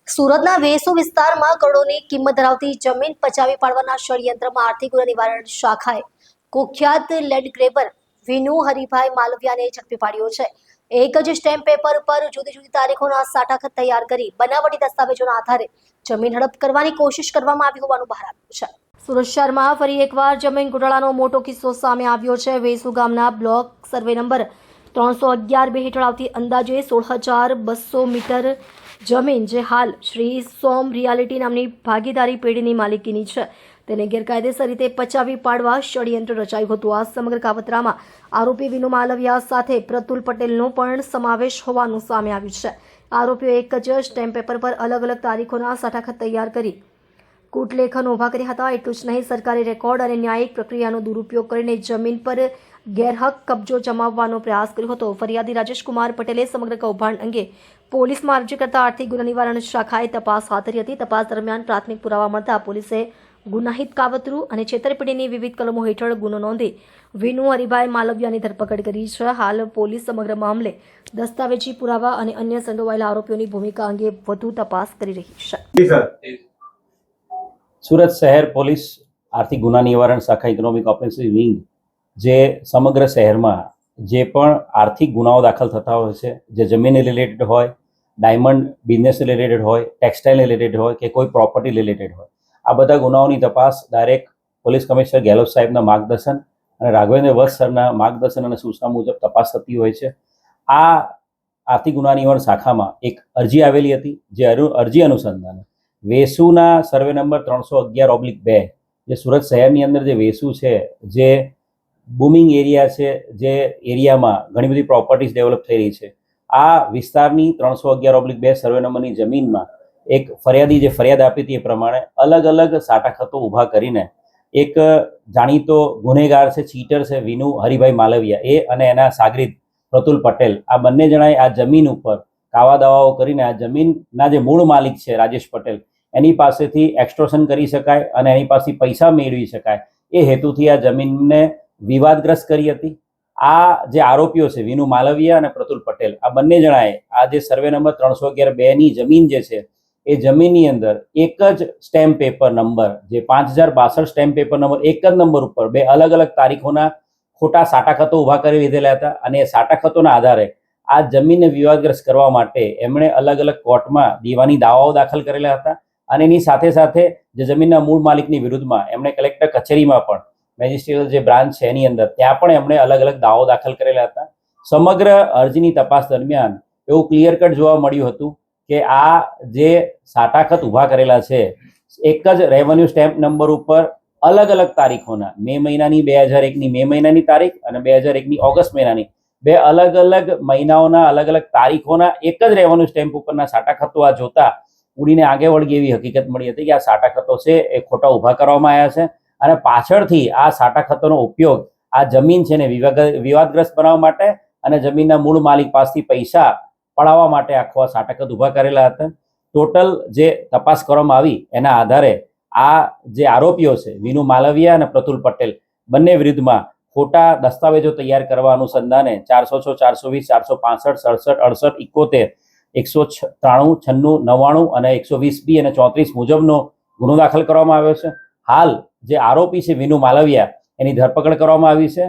સુરતના વેસુ વિસ્તારમાં કરોડોની કિંમત ધરાવતી જમીન પચાવી પાડવાના ષડયંત્રમાં આર્થિક ગુના નિવારણ શાખાએ કુખ્યાત લેન્ડ ગ્રેબર વિનુ હરિભાઈ માલવિયાને ઝડપી પાડ્યો છે। એક જ સ્ટેમ્પ પેપર પર જુદી જુદી તારીખોના સાટાખત તૈયાર કરી બનાવટી દસ્તાવેજોના આધારે જમીન હડપ કરવાની કોશિશ કરવામાં આવી હોવાનું બહાર આવ્યું છે। સુરત શહેરમાં ફરી એકવાર જમીન ઘોટાળાનો મોટો કિસ્સો સામે આવ્યો છે। વેસુ ગામના બ્લોક સર્વે નંબર 311 હેઠળ આવતી અંદાજે 16,200 મીટર જમીન જે હાલ શ્રી સોમ રિયાલિટી નામની ભાગીદારી પેઢીની માલિકીની છે તેને ગેરકાયદેસર રીતે પચાવી પાડવા ષડયંત્ર રચાયું હતું। આ સમગ્ર કાવતરામાં આરોપી વિનુ માલવિયા સાથે પ્રતુલ પટેલનો પણ સમાવેશ હોવાનું સામે આવ્યું છે। આરોપીઓ એક જ સ્ટેમ્પ પેપર પર અલગ અલગ તારીખોના સાટાખત તૈયાર કરી કૂટલેખન ઊભા કર્યા હતા। એટલું જ નહીં, સરકારી રેકોર્ડ અને ન્યાયિક પ્રક્રિયાનો દુરુપયોગ કરીને જમીન પર ગેરહક કબજો જમાવવાનો પ્રયાસ કર્યો હતો। ફરિયાદી રાજેશકુમાર પટેલે સમગ્ર કૌભાંડ અંગે પોલીસમાં અરજી કરતા આર્થિક ગુના નિવારણ શાખાએ તપાસ હાથ ધરી હતી। તપાસ દરમિયાન પ્રાથમિક પુરાવા મળતા પોલીસે ગુનાહિત કાવતરું અને છેતરપિંડીની વિવિધ કલમો હેઠળ ગુનો નોંધી વિનુ હરિભાઈ માલવિયાની ધરપકડ કરી છે। હાલ પોલીસ સમગ્ર મામલે દસ્તાવેજી પુરાવા અને અન્ય સંડોવાયેલા આરોપીઓની ભૂમિકા અંગે વધુ તપાસ કરી રહી છે। સુરત શહેર પોલીસ આર્થિક ગુના નિવારણ શાખા ઇકોનોમિક ઓફેન્સિવ વિંગ જે સમગ્ર શહેરમાં જે પણ આર્થિક ગુનાઓ દાખલ થતા હોય છે, જે જમીન રિલેટેડ હોય, ડાયમંડ બિઝનેસ રિલેટેડ હોય, ટેક્સટાઇલ રિલેટેડ હોય કે કોઈ પ્રોપર્ટી રિલેટેડ હોય, આ બધા ગુનાઓની તપાસ ડાયરેક્ટ પોલીસ કમિશનર ગેહલોત સાહેબના માર્ગદર્શન અને રાઘવેન્દ્ર વત્સ સરના માર્ગદર્શન અને સૂચના મુજબ તપાસ થતી હોય છે। આ આર્થિક ગુના નિવારણ શાખામાં એક અરજી આવેલી હતી, જે અરજી અનુસંધાને વેસુના સર્વે નંબર 311/2 જે સુરત શહેરની અંદર જે વેસુ છે, જે બૂમિંગ એરિયા છે, જે એરિયામાં ઘણી બધી પ્રોપર્ટીઝ ડેવલપ થઈ રહી છે, આ વિસ્તારની 311/2 સર્વે નંબરની જમીનમાં એક ફરિયાદી જે ફરિયાદ આપી હતી એ પ્રમાણે અલગ અલગ સાટાખતો ઊભા કરીને એક જાણીતો ગુનેગાર છે, ચીટર છે વિનુ હરિભાઈ માલવિયા, એ અને એના સાગરીત પ્રતુલ પટેલ, આ બંને જણાએ આ જમીન ઉપર કાવા દાવાઓ કરીને આ જમીનના જે મૂળ માલિક છે રાજેશ પટેલ, એની પાસેથી એક્સટોર્શન કરી શકાય અને એની પાસેથી પૈસા મેળવી શકાય એ હેતુથી આ જમીનને વિવાદગ્રસ્ત કરી હતી। આ જે આરોપીઓ છે વિનુ માલવિયા અને પ્રતુલ પટેલ, આ બંને જણાએ આ જે સર્વે નંબર 311/2ની જમીન જે છે એ જમીનની અંદર એક જ સ્ટેમ્પ પેપર નંબર જે 5062 સ્ટેમ્પ પેપર નંબર એક જ નંબર ઉપર બે અલગ અલગ તારીખોના ખોટા સાટાખતો ઊભા કરી લીધેલા હતા અને એ સાટાખતોના આધારે આ જમીનને વિવાદગ્રસ્ત કરવા માટે એમણે અલગ અલગ કોર્ટમાં દીવાની દાવાઓ દાખલ કરેલા હતા અને એની સાથે સાથે જે જમીનના મૂળ માલિકની વિરુદ્ધમાં એમણે કલેક્ટર કચેરીમાં પણ મેજિસ્ટ્રેટ જે બ્રાન્ચ છે એની અંદર ત્યાં પણ એમણે અલગ અલગ દાવો દાખલ કરેલા હતા। સમગ્ર અરજીની તપાસ દરમિયાન એવું ક્લિયર કટ જોવા મળ્યું હતું કે આ જે સાટાખત ઊભા કરેલા છે એક જ રેવન્યુ સ્ટેમ્પ નંબર ઉપર અલગ અલગ તારીખોના મે મહિનાની 2001ની મે મહિનાની તારીખ અને 2001ની ઓગસ્ટ મહિનાની બે અલગ અલગ મહિનાઓના અલગ અલગ તારીખોના એક જ રેવન્યુ સ્ટેમ્પ ઉપરના સાટાખતો આ જોતા ઉડીને આગે વળગી એવી હકીકત મળી હતી કે આ સાટાખતો છે એ ખોટા ઊભા કરવામાં આવ્યા છે અને પાછળથી આ સાટાખતોનો ઉપયોગ આ જમીન છે ને વિવાદગ્રસ્ત બનાવવા માટે અને જમીનના મૂળ માલિક પાસેથી પૈસા પડાવવા માટે આખો આ સાટાખત ઊભા કરેલા હતા। ટોટલ જે તપાસ કરવામાં આવી એના આધારે આ જે આરોપીઓ છે વિનુ માલવિયા અને પ્રતુલ પટેલ બંને વિરુદ્ધમાં ખોટા દસ્તાવેજો તૈયાર કરવા અનુસંધાને 406, 420, 465, 67, 68, 71, 193, 96, 99 અને 120B અને 34 મુજબનો ગુનો દાખલ કરવામાં આવ્યો છે। હાલ જે આરોપી છે વિનુ માલવિયા એની ધરપકડ કરવામાં આવી છે